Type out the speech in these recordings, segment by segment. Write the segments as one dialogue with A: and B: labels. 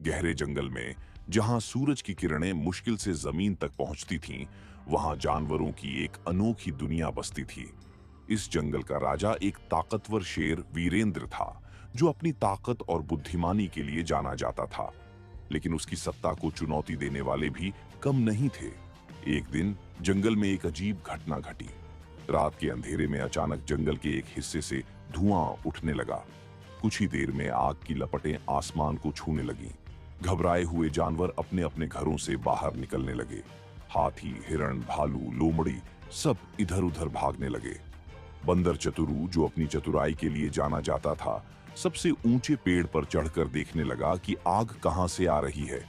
A: गहरे जंगल में जहां सूरज की किरणें मुश्किल से जमीन तक पहुंचती थीं, वहां जानवरों की एक अनोखी दुनिया बसती थी। इस जंगल का राजा एक ताकतवर शेर वीरेंद्र था, जो अपनी ताकत और बुद्धिमानी के लिए जाना जाता था। लेकिन उसकी सत्ता को चुनौती देने वाले भी कम नहीं थे। एक दिन जंगल में एक अजीब घटना घटी। रात के अंधेरे में अचानक जंगल के एक हिस्से से धुआं उठने लगा। कुछ ही देर में आग की लपटें आसमान को छूने लगीं। घबराए हुए जानवर अपने अपने घरों से बाहर निकलने लगे। हाथी, हिरण, भालू, लोमड़ी सब इधर उधर भागने लगे। बंदर चतुरु, जो अपनी चतुराई के लिए जाना जाता था, सबसे ऊंचे पेड़ पर चढ़कर देखने लगा कि आग कहां से आ रही है।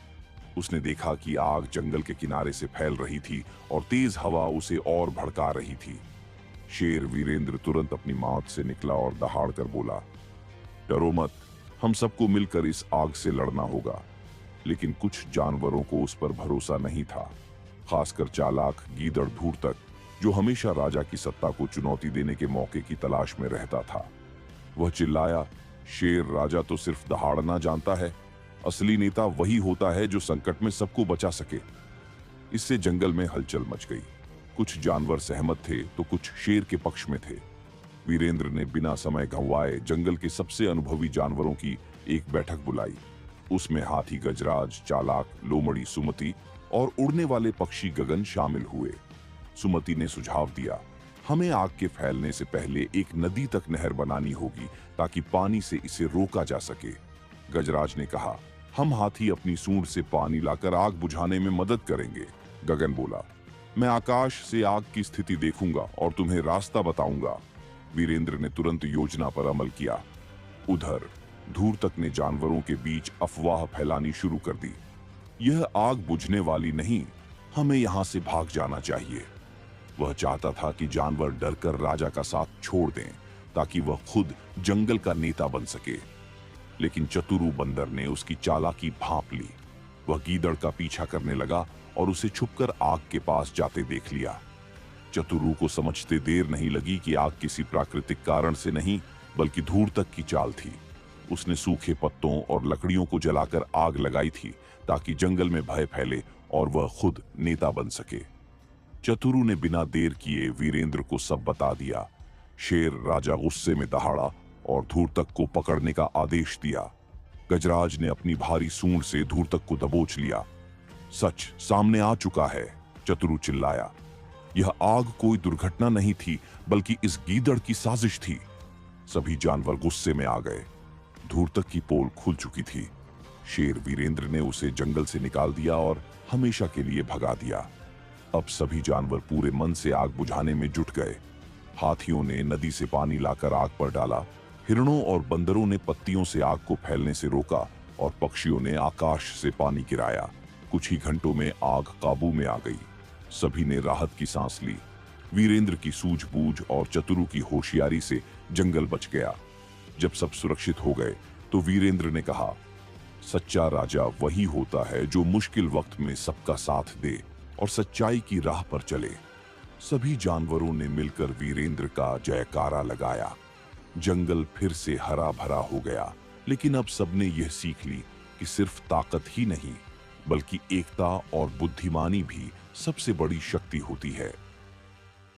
A: उसने देखा कि आग जंगल के किनारे से फैल रही थी और तेज हवा उसे और भड़का रही थी। शेर वीरेंद्र तुरंत अपनी मौत से निकला और दहाड़ कर बोला, डरो मत, हम सबको मिलकर इस आग से लड़ना होगा। लेकिन कुछ जानवरों को उस पर भरोसा नहीं था, खासकर चालाक गीदड़ धूर्तक, जो हमेशा राजा की सत्ता को चुनौती देने के मौके की तलाश में रहता था। वह चिल्लाया, शेर राजा तो सिर्फ दहाड़ना जानता है, असली नेता वही होता है जो संकट में सबको बचा सके। इससे जंगल में हलचल मच गई। कुछ जानवर सहमत थे तो कुछ शेर के पक्ष में थे। वीरेंद्र ने बिना समय गंवाए जंगल के सबसे अनुभवी जानवरों की एक बैठक बुलाई। उसमें हाथी गजराज, चालाक लोमड़ी सुमति और उड़ने वाले पक्षी गगन शामिल हुए। सुमति ने सुझाव दिया, हमें आग के फैलने से पहले एक नदी तक नहर बनानी होगी ताकि पानी से इसे रोका जा सके। गजराज ने कहा, हम हाथी अपनी सूंड से पानी लाकर आग बुझाने में मदद करेंगे। गगन बोला, मैं आकाश से आग की स्थिति देखूंगा और तुम्हें रास्ता बताऊंगा। वीरेंद्र ने तुरंत योजना पर अमल किया। उधर धूर्तक ने जानवरों के बीच अफवाह फैलानी शुरू कर दी, यह आग बुझने वाली नहीं, हमें यहां से भाग जाना चाहिए। वह चाहता था कि जानवर डरकर राजा का साथ छोड़ दें ताकि वह खुद जंगल का नेता बन सके। लेकिन चतुरु बंदर ने उसकी चालाकी भांप ली। वह गीदड़ का पीछा करने लगा और उसे छुपकर आग के पास जाते देख लिया। चतुरु को समझते देर नहीं लगी कि आग किसी प्राकृतिक कारण से नहीं बल्कि धूर्तक की चाल थी। उसने सूखे पत्तों और लकड़ियों को जलाकर आग लगाई थी ताकि जंगल में भय फैले और वह खुद नेता बन सके। चतुरु ने बिना देर किए वीरेंद्र को सब बता दिया। शेर राजा गुस्से में दहाड़ा और धूर्तक को पकड़ने का आदेश दिया। गजराज ने अपनी भारी सूंड से धूर्तक को दबोच लिया। सच सामने आ चुका है, चतुरु चिल्लाया। यह आग कोई दुर्घटना नहीं थी बल्कि इस गीदड़ की साजिश थी। सभी जानवर गुस्से में आ गए। धूर्तक की पोल खुल चुकी थी। शेर वीरेंद्र ने उसे जंगल से निकाल दिया और हमेशा के लिए भगा दिया। अब सभी जानवर पूरे मन से आग बुझाने में जुट गए। हाथियों ने नदी से पानी लाकर आग पर डाला, हिरणों और बंदरों ने पत्तियों से आग को फैलने से रोका और पक्षियों ने आकाश से पानी गिराया। कुछ ही घंटों में आग काबू में आ गई। सभी ने राहत की सांस ली। वीरेंद्र की सूझबूझ और चतुरु की होशियारी से जंगल बच गया। जब सब सुरक्षित हो गए तो वीरेंद्र ने कहा, सच्चा राजा वही होता है जो मुश्किल वक्त में सबका साथ दे और सच्चाई की राह पर चले। सभी जानवरों ने मिलकर वीरेंद्र का जयकारा लगाया। जंगल फिर से हरा भरा हो गया, लेकिन अब सबने यह सीख ली कि सिर्फ ताकत ही नहीं बल्कि एकता और बुद्धिमानी भी सबसे बड़ी शक्ति होती है।